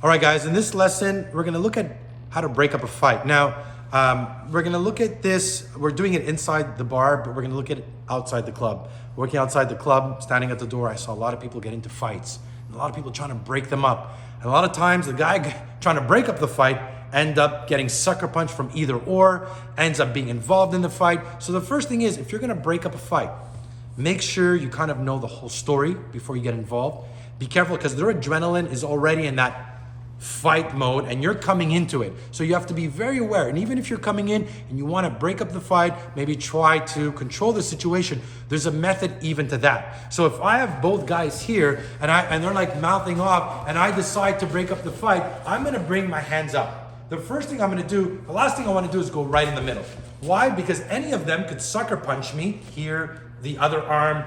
All right, guys, in this lesson, we're gonna look at how to break up a fight. Now, we're gonna look at this, we're doing it inside the bar, but we're gonna look at it outside the club. Working outside the club, standing at the door, I saw a lot of people get into fights. And a lot of people trying to break them up. And a lot of times, the guy trying to break up the fight end up getting sucker punched from either or, ends up being involved in the fight. So the first thing is, if you're gonna break up a fight, make sure you kind of know the whole story before you get involved. Be careful because their adrenaline is already in that fight mode and you're coming into it. So you have to be very aware. And even if you're coming in and you want to break up the fight, maybe try to control the situation, there's a method even to that. So if I have both guys here and they're like mouthing off and I decide to break up the fight, I'm going to bring my hands up. The first thing I'm going to do, the last thing I want to do is go right in the middle. Why? Because any of them could sucker punch me here, the other arm.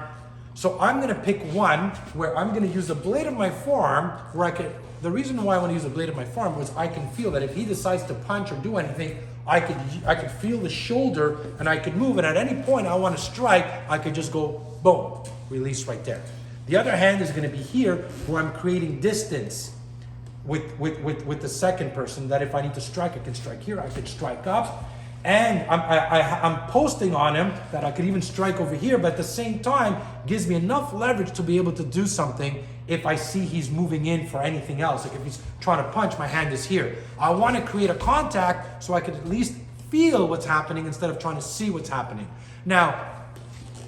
So I'm going to pick one where I'm going to use the blade of my forearm where I could. The reason why I want to use the blade of my forearm was I can feel that if he decides to punch or do anything, I could feel the shoulder and I could move. And at any point I want to strike, I could just go boom, release right there. The other hand is going to be here where I'm creating distance with the second person. That if I need to strike, I can strike here. I could strike up. And I'm posting on him that I could even strike over here, but at the same time, gives me enough leverage to be able to do something if I see he's moving in for anything else. Like if he's trying to punch, my hand is here. I want to create a contact so I could at least feel what's happening instead of trying to see what's happening. Now,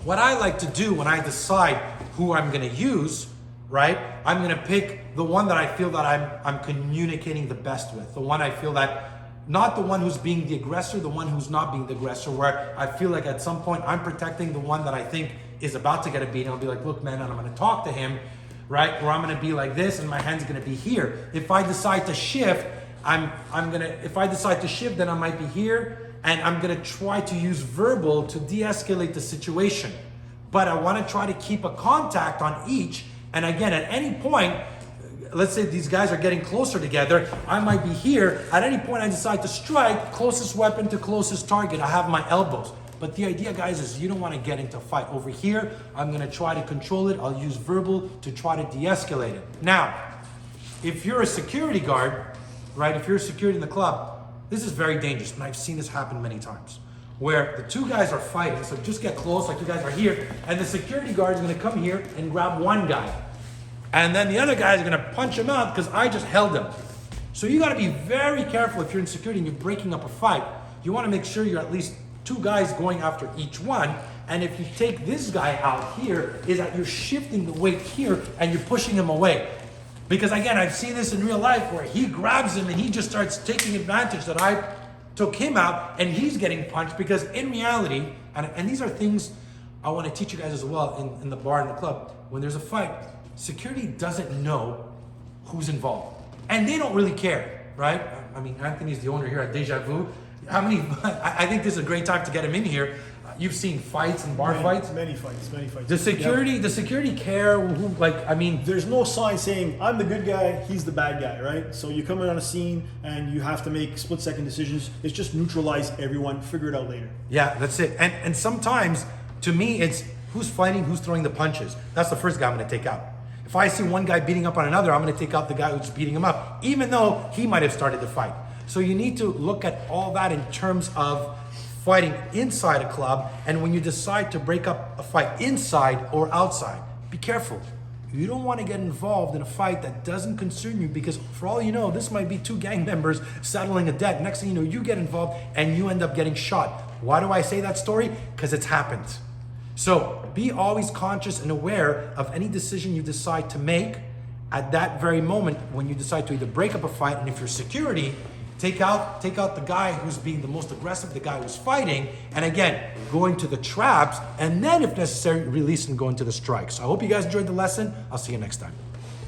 what I like to do when I decide who I'm going to use, right? I'm going to pick the one that I feel that I'm communicating the best with, the one I feel that not the one who's being the aggressor, the one who's not being the aggressor, where I feel like at some point I'm protecting the one that I think is about to get a beating. I'll be like, look, man, and I'm gonna talk to him, right? Or I'm gonna be like this and my hand's gonna be here. If I decide to shift, if I decide to shift, then I might be here and I'm gonna try to use verbal to de-escalate the situation. But I wanna try to keep a contact on each. And again, at any point, let's say these guys are getting closer together, I might be here. At any point I decide to strike, closest weapon to closest target, I have my elbows. But the idea, guys, is you don't want to get into a fight. Over here, I'm going to try to control it. I'll use verbal to try to de-escalate it. Now, if you're a security guard, right, if you're a security in the club, this is very dangerous. And I've seen this happen many times. Where the two guys are fighting, so just get close, like you guys are here, and the security guard is going to come here and grab one guy. And then the other guy is gonna punch him out because I just held him. So you gotta be very careful if you're in security and you're breaking up a fight. You wanna make sure you're at least two guys going after each one. And if you take this guy out here, is that you're shifting the weight here and you're pushing him away. Because again, I've seen this in real life where he grabs him and he just starts taking advantage that I took him out and he's getting punched. Because in reality, and these are things I wanna teach you guys as well in the bar and the club, when there's a fight, security doesn't know who's involved. And they don't really care, right? I mean, Anthony's the owner here at Deja Vu. I think this is a great time to get him in here. You've seen fights and bar fights? Many fights. The security care, there's no sign saying, I'm the good guy, he's the bad guy, right? So you come in on a scene and you have to make split-second decisions. It's just neutralize everyone, figure it out later. Yeah, that's it. And sometimes, to me, it's who's fighting, who's throwing the punches. That's the first guy I'm gonna take out. If I see one guy beating up on another, I'm gonna take out the guy who's beating him up, even though he might have started the fight. So you need to look at all that in terms of fighting inside a club, and when you decide to break up a fight inside or outside, be careful. You don't wanna get involved in a fight that doesn't concern you, because for all you know, this might be two gang members settling a debt. Next thing you know, you get involved and you end up getting shot. Why do I say that story? Because it's happened. So be always conscious and aware of any decision you decide to make at that very moment when you decide to either break up a fight, and if you're security, take out the guy who's being the most aggressive, the guy who's fighting, and again, go into the traps, and then if necessary, release and go into the strikes. So I hope you guys enjoyed the lesson. I'll see you next time.